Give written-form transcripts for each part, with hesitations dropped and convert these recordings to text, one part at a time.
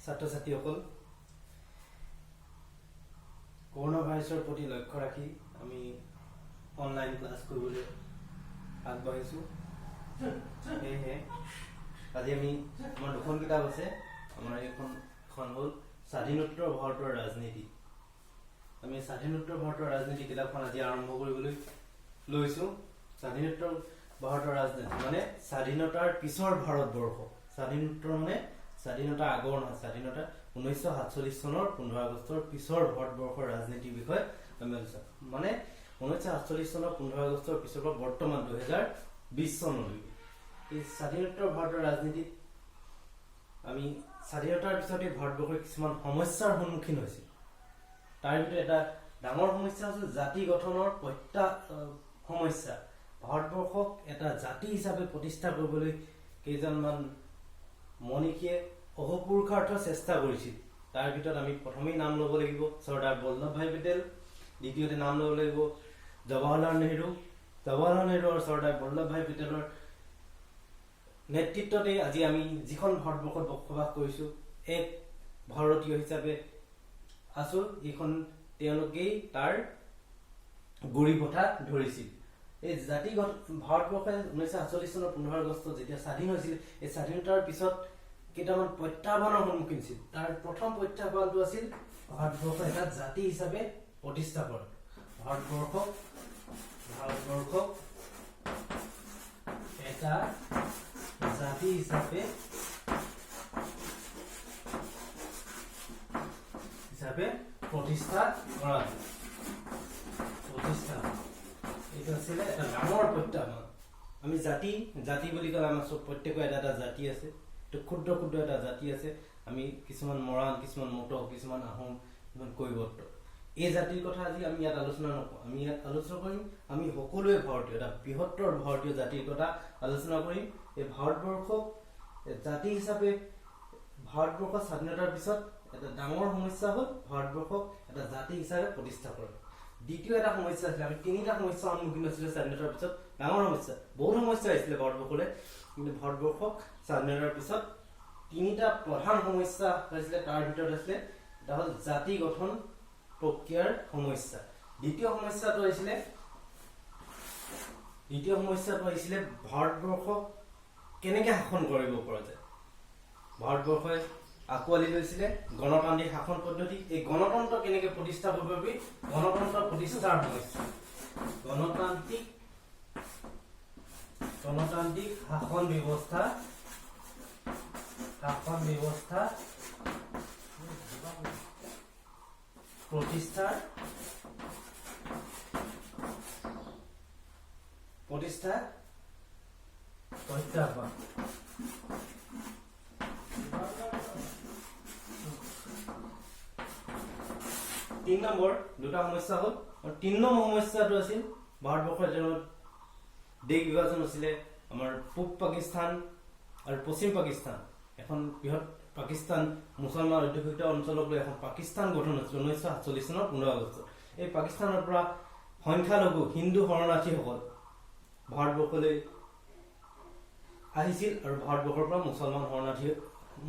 ছাত্ৰ ছাত্ৰীসকল, কৰোনা ভাইৰাছৰ প্ৰতি লক্ষ্য ৰাখি আমি অনলাইন ক্লাছ কৰিবলৈ আগবাঢ়িছোঁ। সেয়েহে আজি আমি আমাৰ দুখন কিতাপ আছে। আমাৰ এখন হ'ল স্বাধীনোত্তৰ ভাৰতৰ ৰাজনীতি। আমি স্বাধীনোত্তৰ ভাৰতৰ ৰাজনীতি কিতাপখন আজি আৰম্ভ কৰিবলৈ লৈছোঁ। স্বাধীনোত্তৰ ভাৰতৰ ৰাজনীতি মানে স্বাধীনতাৰ পিছৰ ভাৰতবৰ্ষ। স্বাধীনোত্তৰ মানে স্বাধীনতা আগৰ নহয়, স্বাধীনতা 1947 চনৰ 15 আগষ্টৰ পিছৰ ভাৰতবৰ্ষৰ ৰাজনীতিৰ বিষয়ে আমি আলোচনা মানে 1947 চনৰ 15 আগষ্টৰ পিছৰ পৰা বৰ্তমান 2020 চনলৈকে এই স্বাধীনোত্তৰ ভাৰতৰ ৰাজনীতিত আমি স্বাধীনতাৰ পিছতে ভাৰতবৰ্ষৰ কিছুমান সমস্যাৰ সন্মুখীন হৈছিল। তাৰ ভিতৰত এটা ডাঙৰ সমস্যা হৈছে জাতি গঠনৰ সমস্যা। ভাৰতবৰ্ষক এটা জাতি হিচাপে প্ৰতিষ্ঠা কৰিবলৈ কেইজনমান মনীষীয়ে অহোপুৰুষাৰ্থ চেষ্টা কৰিছিল। তাৰ ভিতৰত আমি প্ৰথমেই নাম ল'ব লাগিব চৰ্দাৰ বল্লভভাই পেটেল, দ্বিতীয়তে নাম ল'ব লাগিব জৱাহৰলাল নেহৰু। জৱাহৰলাল নেহৰু আৰু চৰ্দাৰ বল্লভভাই পেটেলৰ নেতৃত্বতে আজি আমি যিখন ভাৰতবৰ্ষত বসবাস কৰিছোঁ, এক ভাৰতীয় হিচাপে আছো। এইখন তেওঁলোকেই তাৰ গুৰি পথা ধৰিছিল। এই জাতিগত ভাৰতবৰ্ষে 1948 চনৰ 15 আগষ্টত যেতিয়া স্বাধীন হৈছিল, এই স্বাধীনতাৰ পিছত কেইটামান প্ৰত্যাহ্বানৰ সন্মুখীন হৈছিল। তাৰ প্ৰথম প্ৰত্যাহ্বানটো আছিল ভাৰতবৰ্ষ এটা জাতি হিচাপে প্ৰতিষ্ঠা কৰা। ভাৰতবৰ্ষক এটা জাতি হিচাপে প্ৰতিষ্ঠা কৰা। এইটো আছিলে এটা ডাঙৰ প্ৰত্যাহ্বান। আমি জাতি বুলি ক'লে আমাৰ চব প্ৰত্যেকৰ এটা জাতি আছে। ক্ষুদ্ৰ ক্ষুদ্ৰ এটা জাতি আছে। আমি কিছুমান মৰাণ, কিছুমান মটক, কিছুমান আহোম, কিছুমান কৈৱৰ্ত। এই জাতিৰ কথা আজি আমি ইয়াত আলোচনা নকৰোঁ। আমি ইয়াত আলোচনা কৰিম আমি সকলোৱে ভাৰতীয়, এটা বৃহত্তৰ ভাৰতীয় জাতিৰ কথা আলোচনা কৰিম। এই ভাৰতবৰ্ষক জাতি হিচাপে ভাৰতবৰ্ষৰ স্বাধীনতাৰ পিছত এটা ডাঙৰ সমস্যা হ'ল ভাৰতবৰ্ষক এটা জাতি হিচাপে প্ৰতিষ্ঠা কৰা। দ্বিতীয় এটা সমস্যা আছিলে, আমি তিনিটা সমস্যাৰ সন্মুখীন হৈছিলে স্বাধীনতাৰ পিছত। ডাঙৰ সমস্যা, বহুত সমস্যা আহিছিলে ভাৰতবৰ্ষলৈ, কিন্তু ভাৰতবৰ্ষক স্বাধীনতাৰ পিছত তিনিটা প্ৰধান সমস্যা হৈছিলে। তাৰ ভিতৰত আছিলে এটা হ'ল জাতি গঠন প্ৰক্ৰিয়াৰ সমস্যা। দ্বিতীয় সমস্যাটো আহিছিলে ভাৰতবৰ্ষক কেনেকে শাসন কৰিব পৰা যায়। ভাৰতবৰ্ষই আঁকোৱালি লৈছিলে গণতান্ত্ৰিক শাসন পদ্ধতি। এই গণতন্ত্ৰ কেনেকে প্ৰতিষ্ঠা কৰিব পাৰি, গণতন্ত্ৰ প্ৰতিষ্ঠাৰ সমস্যা। গণতান্ত্ৰিক শাসন ব্যৱস্থা প্ৰতিষ্ঠা প্ৰত্যাহ্বান। 3 নম্বৰ দুটা সমস্যা হ'ল। 3 নম্বৰ সমস্যাটো আছিল ভাৰতবৰ্ষৰ দেশ বিভাজন হৈছিলে। আমাৰ পূব পাকিস্তান আৰু পশ্চিম পাকিস্তান, এখন বৃহৎ পাকিস্তান মুছলমান অধ্যুষিত অঞ্চলক লৈ এখন পাকিস্তান গঠন হৈছিল 1947 চনৰ 15 আগষ্টত। এই পাকিস্তানৰ পৰা সংখ্যালঘু হিন্দু শৰণাৰ্থীসকল ভাৰতবৰ্ষলৈ আহিছিল আৰু ভাৰতবৰ্ষৰ পৰা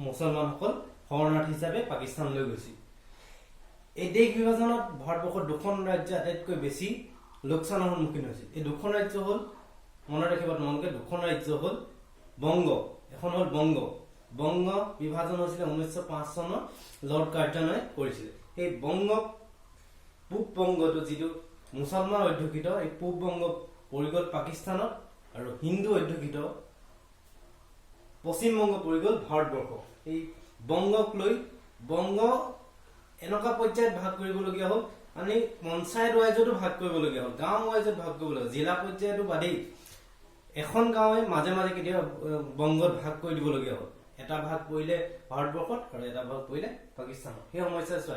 মুছলমানসকল শৰণাৰ্থী হিচাপে পাকিস্তানলৈ গৈছিল। এই দেশ বিভাজনত ভাৰতবৰ্ষৰ দুখন ৰাজ্য আটাইতকৈ বেছি লোকচানৰ সন্মুখীন হৈছিল। এই দুখন ৰাজ্য হ'ল, মনত ৰাখিব তোমালোকে, দুখন ৰাজ্য হ'ল বংগ, এখন হ'ল বংগ বিভাজন হৈছিলে 1905 চনত লৰ্ড কাৰ্জনে কৰিছিলে। সেই পূব বংগটো যিটো মুছলমান অধ্যুষিত, এই পূব বংগ পৰি গ'ল পাকিস্তানত, আৰু হিন্দু অধ্যুষিত পশ্চিম বংগ পৰি গ'ল ভাৰতবৰ্ষ। এই বংগক লৈ বংগ এনেকুৱা পৰ্যায়ত ভাগ কৰিবলগীয়া হ'ল, মানে পঞ্চায়ত ৱাইজতো ভাগ কৰিবলগীয়া হ'ল, গাঁও ৱাইজত ভাগ কৰিবলগীয়া, জিলা পৰ্যায়তো বাদেই এখন গাঁৱে মাজে মাজে কেতিয়াবা বংগত ভাগ কৰি দিবলগীয়া হ'ল। এটা ভাগ পৰিলে ভাৰতবৰ্ষত আৰু এটা ভাগ পৰিলে পাকিস্তানত। সেই সমস্যা চোৱা,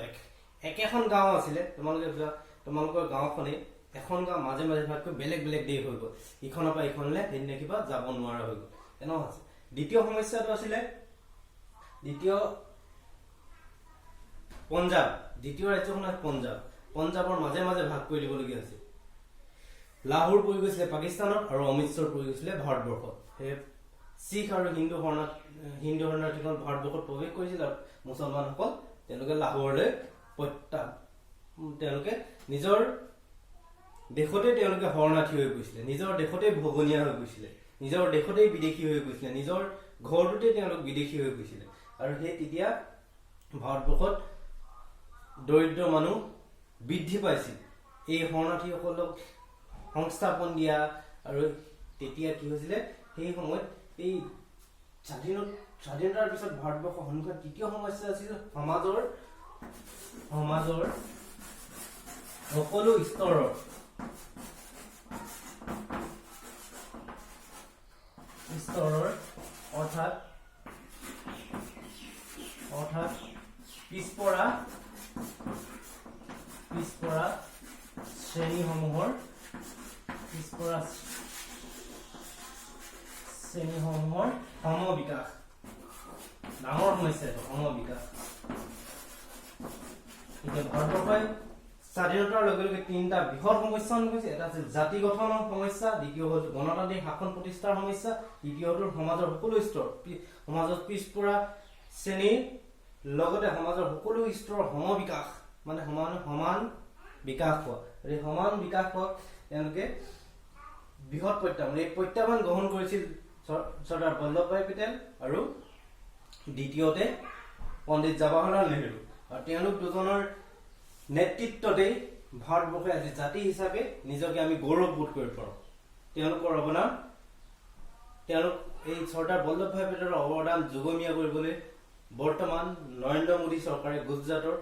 একেখন গাঁও আছিলে, তোমালোকৰ গাঁওখনে এখন গাঁও মাজে মাজে ভাগ কৰি বেলেগ বেলেগ দেশ হৈ গ'ল। ইখনৰ পৰা ইখনলৈ সেইদিনা কিবা যাব নোৱাৰা হৈ গ'ল, এনেকুৱা আছে। দ্বিতীয় সমস্যাটো আছিলে পঞ্জাৱ। দ্বিতীয় ৰাজ্যখন পঞ্জাৱৰ মাজে মাজে ভাগ কৰি দিবলগীয়া হৈছিল। লাহোৰ পৰি গৈছিলে পাকিস্তানত আৰু অমৃতসৰ পৰি গৈছিলে ভাৰতবৰ্ষত। সেই শিখ আৰু হিন্দু শৰণাৰ্থীখন ভাৰতবৰ্ষত প্ৰৱেশ কৰিছিল আৰু মুছলমানসকল তেওঁলোকে লাহোৰলৈ তেওঁলোকে নিজৰ দেশতে তেওঁলোকে শৰণাৰ্থী হৈ গৈছিলে, নিজৰ দেশতে ভগনীয়া হৈ গৈছিলে, নিজৰ দেশতে বিদেশী হৈ গৈছিলে, নিজৰ ঘৰটোতে তেওঁলোক বিদেশী হৈ গৈছিলে। আৰু সেই তেতিয়া ভাৰতবৰ্ষত দৰিদ্ৰ মানুহ বৃদ্ধি পাইছিল। এই শৰণাৰ্থীসকলক সংস্থাপন দিয়া আৰু তেতিয়া কি হৈছিলে সেই সময়ত এই স্বাধীনতাৰ পিছত ভাৰতবৰ্ষৰ সন্মুখত তৃতীয় সমস্যা আছিল সমাজৰ সকলো স্তৰৰ অৰ্থাৎ পিছপৰা শ্ৰেণীসমূহৰ সমবিকাশ, ডাঙৰ সমস্যা এইটো সমবিকাশ। এতিয়া ভাৰতবৰ্ষই স্বাধীনতাৰ লগে লগে তিনিটা বৃহৎ সমস্যা সন্মুখীন হৈছে। এটা আছিল জাতি গঠনৰ সমস্যা, দ্বিতীয় হ'ল গণতান্ত্ৰিক শাসন প্ৰতিষ্ঠাৰ সমস্যা, তৃতীয় হ'ল সমাজৰ সকলো স্তৰ, সমাজত পিছপৰা শ্ৰেণীৰ লগতে সমাজৰ সকলো স্তৰৰ সমবিকাশ, মানে সমান বিকাশ হোৱা। এই সমান বিকাশ হোৱা তেওঁলোকে বৃহৎ প্ৰত্যাহ্বান, এই প্ৰত্যাহ্বান গ্ৰহণ কৰিছিল চৰ্দাৰ বল্লভভাই পেটেল আৰু দ্বিতীয়তে পণ্ডিত জৱাহৰলাল নেহৰু। আৰু তেওঁলোক দুজনৰ নেতৃত্বতেই ভাৰতবৰ্ষে আজি জাতি হিচাপে নিজকে আমি গৌৰৱবোধ কৰিব পাৰোঁ। তেওঁলোকৰ অৱদান, তেওঁলোক এই চৰ্দাৰ বল্লভভাই পেটেলৰ অৱদান যুগমীয়া কৰিবলৈ বৰ্তমান নৰেন্দ্ৰ মোদী চৰকাৰে গুজৰাটৰ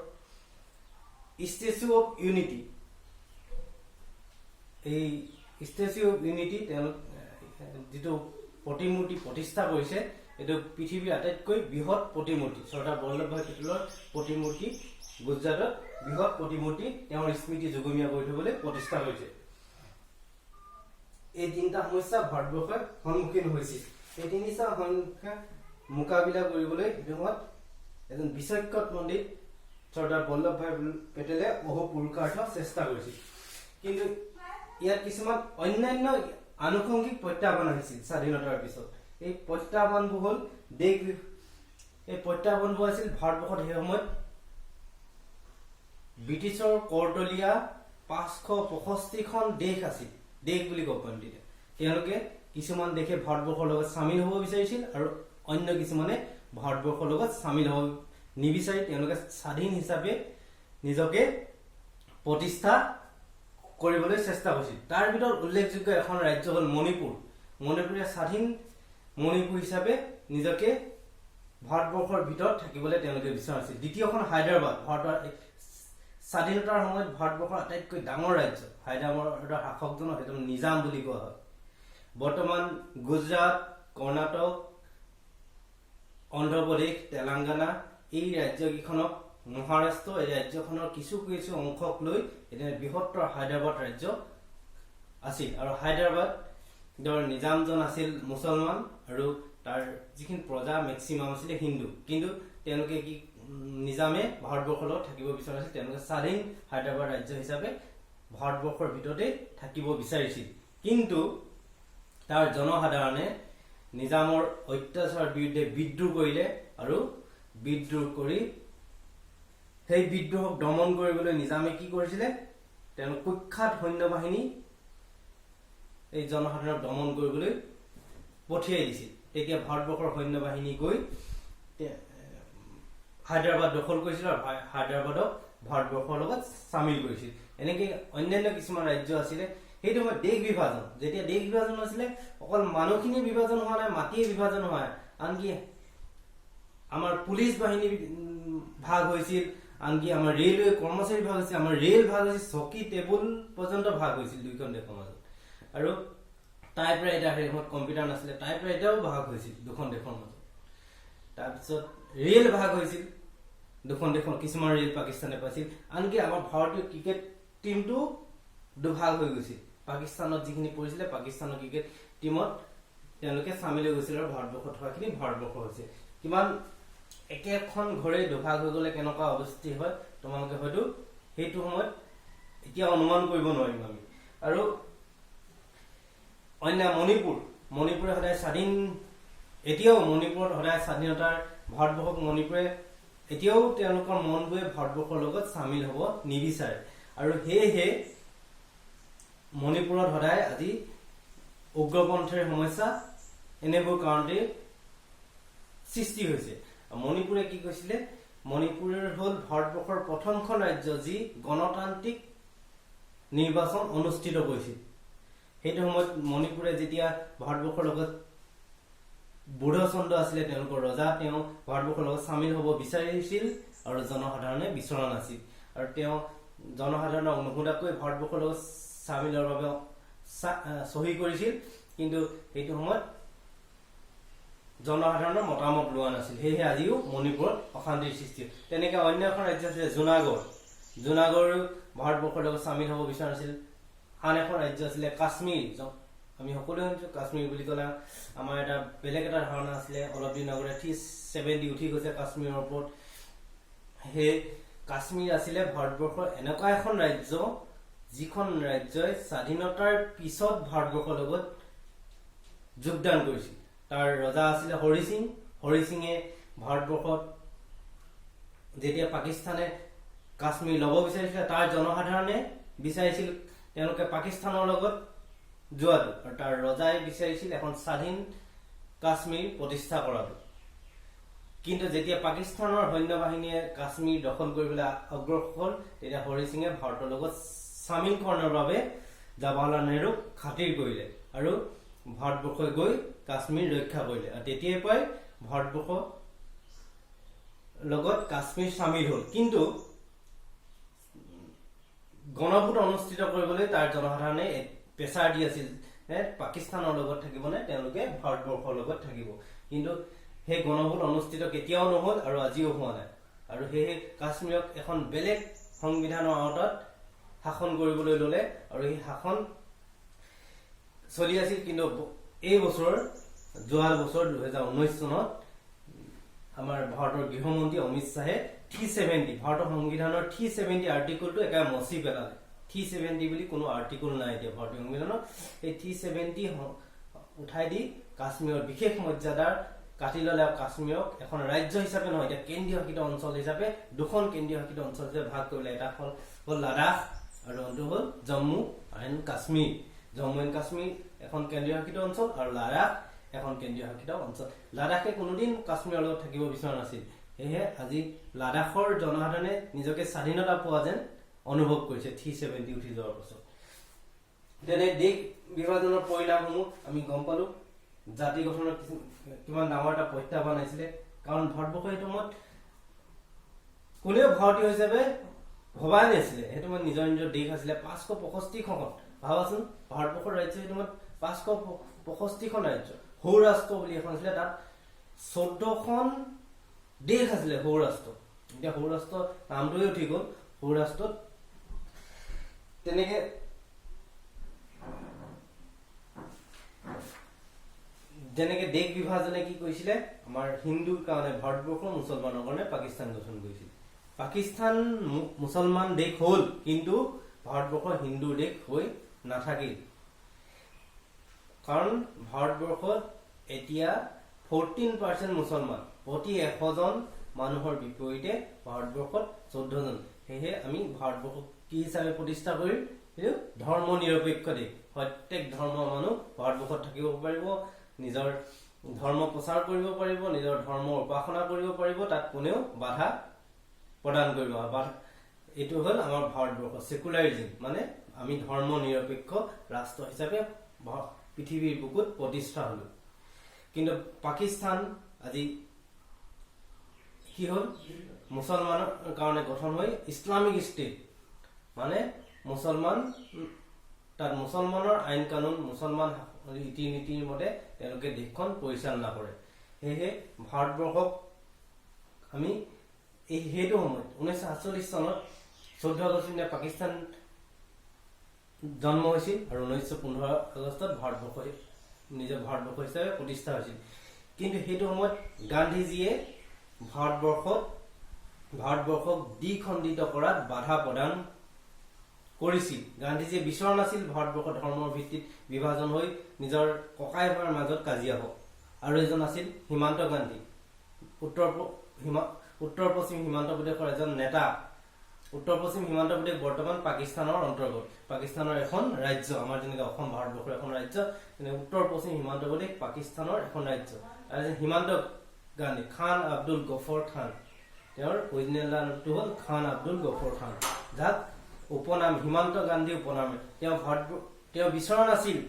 ষ্টেচু অফ ইউনিটি, এই ষ্টেচু অফ ইউনিটি তেওঁলোক যিটো প্ৰতিমূৰ্তি প্ৰতিষ্ঠা কৰিছে, এইটো পৃথিৱীৰ আটাইতকৈ বৃহৎ প্ৰতিমূৰ্তি। চৰ্দাৰ বল্লভভাই পেটেলৰ প্ৰতিমূৰ্তি গুজৰাটত বৃহৎ প্ৰতিমূৰ্তি তেওঁৰ স্মৃতি যুগমীয়া কৰি থবলৈ প্ৰতিষ্ঠা কৰিছে। এই তিনিটা সমস্যা ভাৰতবৰ্ষৰ সন্মুখীন হৈছিল। এই তিনিটা সংখ্যা মোকাবিলা কৰিবলৈ সময়ত এজন বিচক্ষণ পণ্ডিত চৰ্দাৰ বল্লভভাই পেটেলে বহু পুৰুষাৰ্থ চেষ্টা কৰিছিল। কিন্তু ইয়াত কিছুমান অন্যান্য আনুষংগিক প্ৰত্যাহ্বান আহিছিল স্বাধীনতাৰ পিছত। এই প্ৰত্যাহ্বানবোৰ হ'ল প্ৰত্যাহ্বানবোৰ আছিল ভাৰতবৰ্ষত সেই সময়ত ব্ৰিটিছৰ কৰতলীয়া 565খন দেশ আছিল, দেশ বুলি ক'ব পাৰিম। তেতিয়া তেওঁলোকে কিছুমান দেশে ভাৰতবৰ্ষৰ লগত চামিল হ'ব বিচাৰিছিল আৰু অন্য কিছুমানে ভাৰতবৰ্ষৰ লগত চামিল হ'ব নিবিচাৰি তেওঁলোকে স্বাধীন হিচাপে নিজকে প্ৰতিষ্ঠা কৰিবলৈ চেষ্টা কৰিছিল। তাৰ ভিতৰত উল্লেখযোগ্য এখন ৰাজ্য হ'ল মণিপুৰ। মণিপুৰীয়া স্বাধীন মণিপুৰ হিচাপে নিজকে ভাৰতবৰ্ষৰ ভিতৰত থাকিবলৈ তেওঁলোকে বিচাৰিছিল। দ্বিতীয়খন হায়দৰাবাদ, ভাৰতৰ স্বাধীনতাৰ সময়ত ভাৰতবৰ্ষৰ আটাইতকৈ ডাঙৰ ৰাজ্য। হায়দৰাবাদৰ শাসকজনক সেইটো নিজাম বুলি কোৱা হয়। বৰ্তমান গুজৰাট, কৰ্ণাটক, অন্ধ্ৰপ্ৰদেশ, তেলেংগানা এই ৰাজ্যকেইখনক মহাৰাষ্ট্ৰ, এই ৰাজ্যখনৰ কিছু কিছু অংশক লৈ এতিয়া বৃহত্তৰ হায়দৰাবাদ ৰাজ্য আছিল। আৰু হায়দৰাবাদৰ নিজামজন আছিল মুছলমান আৰু তাৰ যিখিনি প্ৰজা মেক্সিমাম আছিলে হিন্দু। কিন্তু তেওঁলোকে কি নিজামে ভাৰতবৰ্ষৰ লগত থাকিব বিচৰা আছিল। তেওঁলোকে স্বাধীন হায়দৰাবাদ ৰাজ্য হিচাপে ভাৰতবৰ্ষৰ ভিতৰতে থাকিব বিচাৰিছিল। কিন্তু তাৰ জনসাধাৰণে নিজামৰ অত্যাচাৰৰ বিৰুদ্ধে বিদ্ৰোহ কৰিলে আৰু বিদ্ৰোহ কৰি সেই বিদ্ৰোহক দমন কৰিবলৈ নিজামে কি কৰিছিলে, তেওঁলোক কুখ্যাত সৈন্যবাহিনী এই জনসাধাৰণক দমন কৰিবলৈ পঠিয়াই দিছিল। তেতিয়া ভাৰতবৰ্ষৰ সৈন্যবাহিনী গৈ হায়দৰাবাদ দখল কৰিছিল আৰু হায়দৰাবাদক ভাৰতবৰ্ষৰ লগত চামিল কৰিছিল। এনেকৈ অন্যান্য কিছুমান ৰাজ্য আছিলে। সেইটো সময়ত দেশ বিভাজন, যেতিয়া দেশ বিভাজন আছিলে অকল মানুহখিনি বিভাজন হোৱা নাই, মাটিয়ে বিভাজন হোৱা নাই, আনকি আমাৰ পুলিচ বাহিনী ভাগ হৈছিল, আনকি আমাৰ ৰেলৱে কৰ্মচাৰী ভাগ হৈছিল, আমাৰ ৰেল ভাগ হৈছিল, চকী টেবুল পৰ্যন্ত ভাগ হৈছিল দুইখন দেশৰ মাজত। আৰু টাইপৰাইটাৰ, সেই সময়ত কম্পিউটাৰ নাছিলে, টাইপৰাইটাৰো ভাগ হৈছিল দুখন দেশৰ মাজত। তাৰপিছত ৰেল ভাগ হৈছিল দুখন দেশৰ, কিছুমান ৰেল পাকিস্তানে পাইছিল, আনকি আমাৰ ভাৰতীয় ক্ৰিকেট টিমটো দুভাগ হৈ গৈছিল। পাকিস্তানত যিখিনি পৰিছিলে পাকিস্তানৰ ক্ৰিকেট টিমত তেওঁলোকে চামিল হৈ গৈছিল আৰু ভাৰতবৰ্ষত থকাখিনি ভাৰতবৰ্ষ হৈছে। কিমান একেখন ঘৰে দুভাগ হৈ গ'লে কেনেকুৱা অৱস্থিতি হয় তোমালোকে হয়তো সেইটো সময়ত এতিয়া অনুমান কৰিব নোৱাৰিম আমি। আৰু অন্য মণিপুৰে সদায় স্বাধীন এতিয়াও মণিপুৰত সদায় স্বাধীনতাৰ ভাৰতবৰ্ষক মণিপুৰে এতিয়াও তেওঁলোকৰ মনবোৰে ভাৰতবৰ্ষৰ লগত সামিল হ'ব নিবিচাৰে আৰু সেয়েহে মণিপুৰত সদায় আজি উগ্ৰপন্থীৰ সমস্যা এনেবোৰ কাৰণতে সৃষ্টি হৈছে মণিপুৰে কি কৈছিলে মণিপুৰৰ হ'ল ভাৰতবৰ্ষৰ প্ৰথমখন ৰাজ্য যি গণতান্ত্ৰিক নিৰ্বাচন অনুষ্ঠিত কৰিছিল সেইটো সময়ত মণিপুৰে যেতিয়া ভাৰতবৰ্ষৰ লগত বুঢ়চন্দ্ৰ আছিলে তেওঁলোকৰ ৰজা তেওঁ ভাৰতবৰ্ষৰ লগত সামিল হ'ব বিচাৰিছিল আৰু জনসাধাৰণে বিচৰা নাছিল আৰু তেওঁ জনসাধাৰণক নুশুনাকৈ ভাৰতবৰ্ষৰ লগত সামিলৰ বাবে সহি কৰিছিল কিন্তু সেইটো সময়ত জনসাধাৰণৰ মতামত লোৱা নাছিল সেয়েহে আজিও মণিপুৰত অশান্তিৰ সৃষ্টি তেনেকৈ অন্য এখন ৰাজ্য আছিলে জুনাগড় ভাৰতবৰ্ষৰ লগত সামিল হ'ব বিচৰা নাছিল আন এখন ৰাজ্য আছিলে কাশ্মীৰ আমি সকলোৱে শুনিছো কাশ্মীৰ বুলি ক'লে আমাৰ এটা বেলেগ এটা ধাৰণা আছিলে অলপ দিন আগতে 370 উঠি গৈছে কাশ্মীৰৰ ওপৰত হে কাশ্মীৰ আছিলে ভাৰতবৰ্ষৰ এনেকুৱা এখন ৰাজ্য যিখন ৰাজ্যই স্বাধীনতাৰ পিছত ভাৰতবৰ্ষৰ লগত যোগদান কৰিছিল তাৰ ৰজা আছিলে হৰি সিঙে ভাৰতবৰ্ষত যেতিয়া পাকিস্তানে কাশ্মীৰ ল'ব বিচাৰিছিল তাৰ জনসাধাৰণে বিচাৰিছিল তেওঁলোকে পাকিস্তানৰ লগত যোৱাটো আৰু তাৰ ৰজাই বিচাৰিছিল এখন স্বাধীন কাশ্মীৰ প্ৰতিষ্ঠা কৰাটো কিন্তু যেতিয়া পাকিস্তানৰ সৈন্যবাহিনীয়ে কাশ্মীৰ দখল কৰিবলৈ অগ্ৰসৰ হ'ল তেতিয়া হৰি সিঙে ভাৰতৰ লগত সামিলকৰণৰ বাবে জৱাহৰলাল নেহৰুক খাতিৰ কৰিলে আৰু ভাৰতবৰ্ষই গৈ কাশ্মীৰ ৰক্ষা কৰিলে আৰু তেতিয়াৰ পৰাই ভাৰতবৰ্ষৰ লগত কাশ্মীৰ সামিল হ'ল কিন্তু গণভোট অনুষ্ঠিত কৰিবলৈ তাৰ জনসাধাৰণে প্ৰেছাৰ দি আছিল পাকিস্তানৰ লগত থাকিব নে তেওঁলোকে ভাৰতবৰ্ষৰ লগত থাকিব কিন্তু সেই গণভোট অনুষ্ঠিত কেতিয়াও নহল আৰু আজিও হোৱা নাই আৰু সেয়ে কাশ্মীৰক এখন বেলেগ সংবিধানৰ আওতাত শাসন কৰিবলৈ ললে আৰু এই শাসন চলি আছিল কিন্তু এই বছৰ যোৱা বছৰ 2019 চনত আমাৰ ভাৰতৰ গৃহমন্ত্ৰী অমিত শাহে 370 ভাৰতৰ সংবিধানৰ 370 আৰ্টিকলটো একেবাৰে মচি পেলালে 370 বুলি কোনো আৰ্টিকল নাই এতিয়া ভাৰতীয় সংবিধানত এই 370 উঠাই দি কাশ্মীৰৰ বিশেষ মৰ্যাদাৰ কাটি ললে আৰু কাশ্মীৰক এখন ৰাজ্য হিচাপে নহয় এতিয়া কেন্দ্ৰীয় শাসিত অঞ্চল হিচাপে দুখন কেন্দ্ৰীয় শাসিত অঞ্চল হিচাপে ভাগ কৰিলে এটা হ'ল লাডাখ আৰু অন্যটো হ'ল জম্মু এণ্ড কাশ্মীৰ জম্মু এণ্ড কাশ্মীৰ এখন কেন্দ্ৰীয় শাসিত অঞ্চল আৰু লাডাখ এখন কেন্দ্ৰীয় শাসিত অঞ্চল লাডাখে কোনোদিন কাশ্মীৰৰ লগত থাকিব বিচৰা নাছিল সেয়ে আজি লাডাখৰ জনসাধাৰণে নিজকে স্বাধীনতা পোৱা যেন অনুভৱ কৰিছে 370 উঠি যোৱাৰ পাছত তেনে দেশ বিভাজনৰ পৰিণামসমূহ আমি গম পালো জাতি গঠনৰ কিমান ডাঙৰ এটা প্ৰত্যাহ্বান আছিলে কাৰণ ভাৰতবৰ্ষৰ সেইটো সময়ত কোনেও ভাৰতীয় হিচাপে ভবাই নাছিলে সেইটো সময়ত নিজৰ নিজৰ দেশ আছিলে 565খন ভাবাচোন ভাৰতবৰ্ষৰ ৰাজ্য সেইটো সময়ত 565খন ৰাজ্য সৌৰাষ্ট্ৰ বুলি এখন আছিলে তাত 14খন দেশ আছিলে সৌৰাষ্ট্ৰ এতিয়া সৌৰাষ্ট্ৰ নামটোৱে উঠি গ'ল সৌৰাষ্ট্ৰত তেনেকে যেনেকে দেশ বিভাজনে কি কৰিছিলে আমাৰ হিন্দুৰ কাৰণে ভাৰতবৰ্ষৰ মুছলমানৰ কাৰণে পাকিস্তান গঠন কৰিছিল পাকিস্তান মুছলমান দেশ হ'ল কিন্তু ভাৰতবৰ্ষৰ হিন্দু দেশ হৈ নাথাকিল কাৰণ ভাৰতবৰ্ষত এতিয়া 14% মুছলমান প্ৰতি 100জন মানুহৰ বিপৰীতে ভাৰতবৰ্ষত 14জন সেয়ে আমি ভাৰতবৰ্ষক কি হিচাপে প্ৰতিষ্ঠা কৰিম ধৰ্ম নিৰপেক্ষ দেশ প্ৰত্যেক ধৰ্মৰ মানুহ ভাৰতবৰ্ষত থাকিব পাৰিব নিজৰ ধৰ্ম প্ৰচাৰ কৰিব পাৰিব নিজৰ ধৰ্ম উপাসনা কৰিব পাৰিব তাত কোনেও বাধা প্ৰদান কৰিব এইটো হ'ল আমাৰ ভাৰতবৰ্ষ সেকুলাৰিজম মানে আমি ধৰ্ম নিৰপেক্ষ ৰাষ্ট্ৰ হিচাপে পৃথিৱীৰ বুকুত প্ৰতিষ্ঠা হলো কিন্তু পাকিস্তান আজি কি হ'ল মুছলমানৰ কাৰণে গঠন হৈ ইছলামিক ষ্টেট মানে মুছলমান তাত মুছলমানৰ আইন কানুন মুছলমান ৰীতি নীতিৰ মতে তেওঁলোকে দেশখন পৰিচালনা কৰে সেয়ে ভাৰতবৰ্ষক আমি এই হেতু সময়ত 1947 চনত 14 আগষ্ট পাকিস্তান জন্ম হৈছিল আৰু 1915 আগষ্টত ভাৰতবৰ্ষ নিজৰ ভাৰতবৰ্ষ হিচাপে প্ৰতিষ্ঠা হৈছিল কিন্তু হেতু সময়ত গান্ধীজীয়ে ভাৰতবৰ্ষক দ্বিখণ্ডিত কৰাত বাধা প্ৰদান কৰিছিল গান্ধীজীয়ে বিচৰা নাছিল ভাৰতবৰ্ষ ধৰ্মৰ ভিত্তিত বিভাজন হৈ নিজৰ ককাই ভাইৰ মাজত কাজিয়া হওক আৰু এজন আছিল হিমান্ত গান্ধী, উত্তৰ পশ্চিম সীমান্ত প্ৰদেশৰ এজন নেতা। উত্তৰ পশ্চিম সীমান্ত প্ৰদেশ বৰ্তমান পাকিস্তানৰ অন্তৰ্গত, পাকিস্তানৰ এখন ৰাজ্য, আমাৰ যেনেকৈ অসম ভাৰতবৰ্ষৰ এখন ৰাজ্য, তেনে উত্তৰ পশ্চিম সীমান্ত প্ৰদেশ পাকিস্তানৰ এখন ৰাজ্য। আৰু হিমান্ত গান্ধী খান আব্দুল গফৰ খান, তেওঁৰ অৰিজিনেল নামটো হ'ল খান আব্দুল গফৰ খান, যাক উপনাম হিমান্ত গান্ধী উপনামে। তেওঁ বিচৰা নাছিল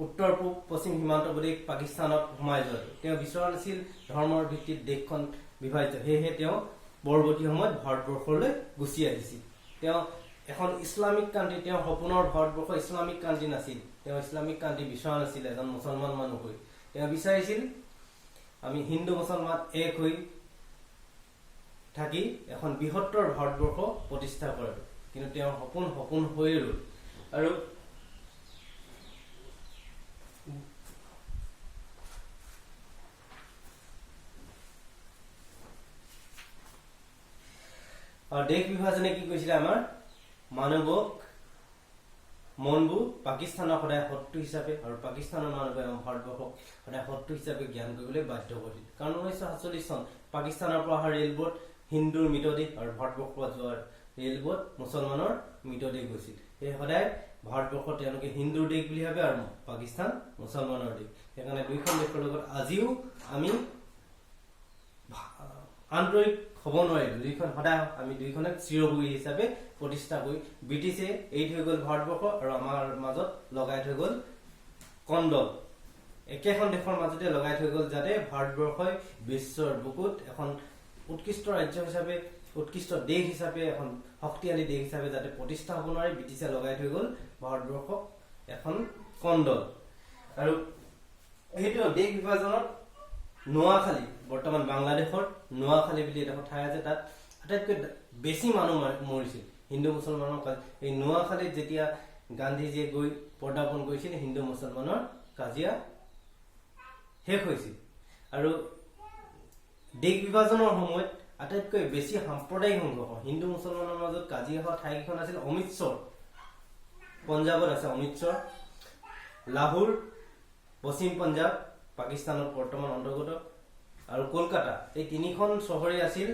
উত্তৰ পশ্চিম সীমান্ত প্ৰদেশ পাকিস্তানত সোমাই যোৱাটো, তেওঁ বিচৰা নাছিল ধৰ্মৰ ভিত্তিত দেশখন বিভাজিত, সেয়েহে তেওঁ পৰৱৰ্তী সময়ত ভাৰতবৰ্ষলৈ গুচি আহিছিল। তেওঁ এখন ইছলামিক কাণ্ট্ৰি, তেওঁৰ সপোনৰ ভাৰতবৰ্ষ ইছলামিক কাণ্ট্ৰি নাছিল, তেওঁ ইছলামিক কাণ্ট্ৰি বিচৰা নাছিল এজন মুছলমান মানুহ হৈ। তেওঁ বিচাৰিছিল আমি হিন্দু মুছলমান এক হৈ থাকি এখন বৃহত্তৰ ভাৰতবৰ্ষ প্ৰতিষ্ঠা কৰাটো, কিন্তু তেওঁৰ সপোন হৈ ৰল। আৰু দেশ বিভাজনে কি কৈছিলে, আমাৰ মানুহক মনবোৰ পাকিস্তানক সদায় শত্ৰু হিচাপে আৰু পাকিস্তানৰ মানুহে ভাৰতবৰ্ষক সদায় শত্ৰু হিচাপে জ্ঞান কৰিবলৈ বাধ্য কৰিছিল। কাৰণ 1947 চন পাকিস্তানৰ পৰা অহা ৰেলবোৰত হিন্দুৰ মৃতদেহ আৰু ভাৰতবৰ্ষৰ পৰা যোৱা ৰেলবোৰত মুছলমানৰ মৃতদেহ গৈছিল। সেই সদায় ভাৰতবৰ্ষ তেওঁলোকে হিন্দুৰ দেশ বুলি ভাবে আৰু পাকিস্তান মুছলমানৰ দেশ। সেইকাৰণে দুইখন দেশৰ লগত আজিও আমি আন্তৰিক হ'ব নোৱাৰিলো, দুইখন সদায় আমি দুইখনক চিৰভূমি হিচাপে প্ৰতিষ্ঠা কৰি ব্ৰিটিছে এৰি থৈ গ'ল ভাৰতবৰ্ষ আৰু আমাৰ মাজত লগাই থৈ গ'ল কণ্ডল। একেখন দেশৰ মাজতে লগাই থৈ গ'ল যাতে ভাৰতবৰ্ষই বিশ্বৰ বুকুত এখন উৎকৃষ্ট ৰাজ্য হিচাপে, উৎকৃষ্ট দেশ হিচাপে, এখন শক্তিশালী দেশ হিচাপে যাতে প্ৰতিষ্ঠা হ'ব নোৱাৰি, ব্ৰিটিছে লগাই থৈ গ'ল ভাৰতবৰ্ষক এখন কণ্ডল। আৰু সেইটো দেশ বিভাজনত নোয়াখালী, বৰ্তমান বাংলাদেশৰ নোয়াখালী বুলি এডোখৰ ঠাই আছে, তাত আটাইতকৈ বেছি মানুহ মৰিছিল হিন্দু মুছলমানৰ। এই নোয়াখালীত যেতিয়া গান্ধীজীয়ে গৈ পদাৰ্পণ কৰিছিল, হিন্দু মুছলমানৰ কাজিয়া শেষ হৈছিল। আৰু দেশ বিভাজনৰ সময়ত আটাইতকৈ বেছি সাম্প্ৰদায়িক সংঘৰ্ষ হিন্দু মুছলমানৰ মাজত কাজিয়া হোৱা ঠাইকেইখন আছিল অমৃতসৰ, পঞ্জাৱত আছে অমৃতসৰ, লাহোৰ পশ্চিম পঞ্জাৱ পাকিস্তানত বৰ্তমান অন্তৰ্গত, আৰু কলকাতা। এই তিনিখন চহৰেই আছিল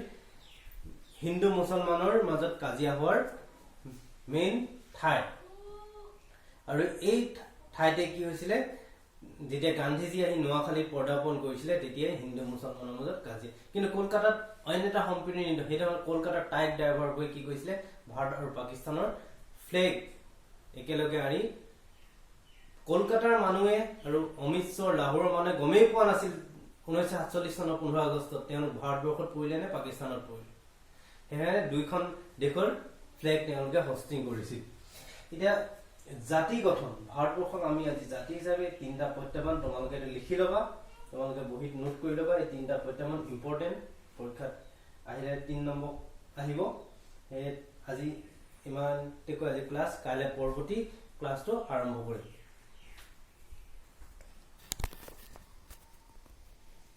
হিন্দু মুছলমানৰ মাজত কাজিয়া হোৱাৰ মেইন ঠাই। আৰু এই ঠাইতে কি হৈছিলে, যেতিয়া গান্ধীজী আহি নোয়াখালীত পদাৰ্পণ কৰিছিলে তেতিয়াই হিন্দু মুছলমানৰ মাজত কাজিয়া। কিন্তু কলকাতাত অন্য এটা সম্প্ৰীতি নিৰ্ণয়, সেইটো হ'ল কলকাতাৰ টাইক ড্ৰাইভাৰ কৰি কি কৰিছিলে, ভাৰত আৰু পাকিস্তানৰ ফ্লেগ একেলগে আনি কলকাতাৰ মানুহে আৰু অমৃতসৰ লাহোৰৰ মানুহে গমেই পোৱা নাছিল 1947 চনৰ 15 আগষ্টত তেওঁলোক ভাৰতবৰ্ষত পৰিলে নে পাকিস্তানত পৰিলে। সেয়েহে দুইখন দেশৰ ফ্লেগ তেওঁলোকে হষ্টিং কৰিছিল। এতিয়া জাতি গঠন, ভাৰতবৰ্ষক আমি আজি জাতি হিচাপে 3টা প্ৰত্যাহ্বান তোমালোকে লিখি ল'বা, তোমালোকে বহীত নোট কৰি ল'বা। এই 3টা প্ৰত্যাহ্বান ইম্পৰ্টেণ্ট, পৰীক্ষাত আহিলে 3 নম্বৰ আহিব। আজি ইমানটুকু আজি ক্লাছ, কাইলৈ পৰৱৰ্তী ক্লাছটো আৰম্ভ কৰিম।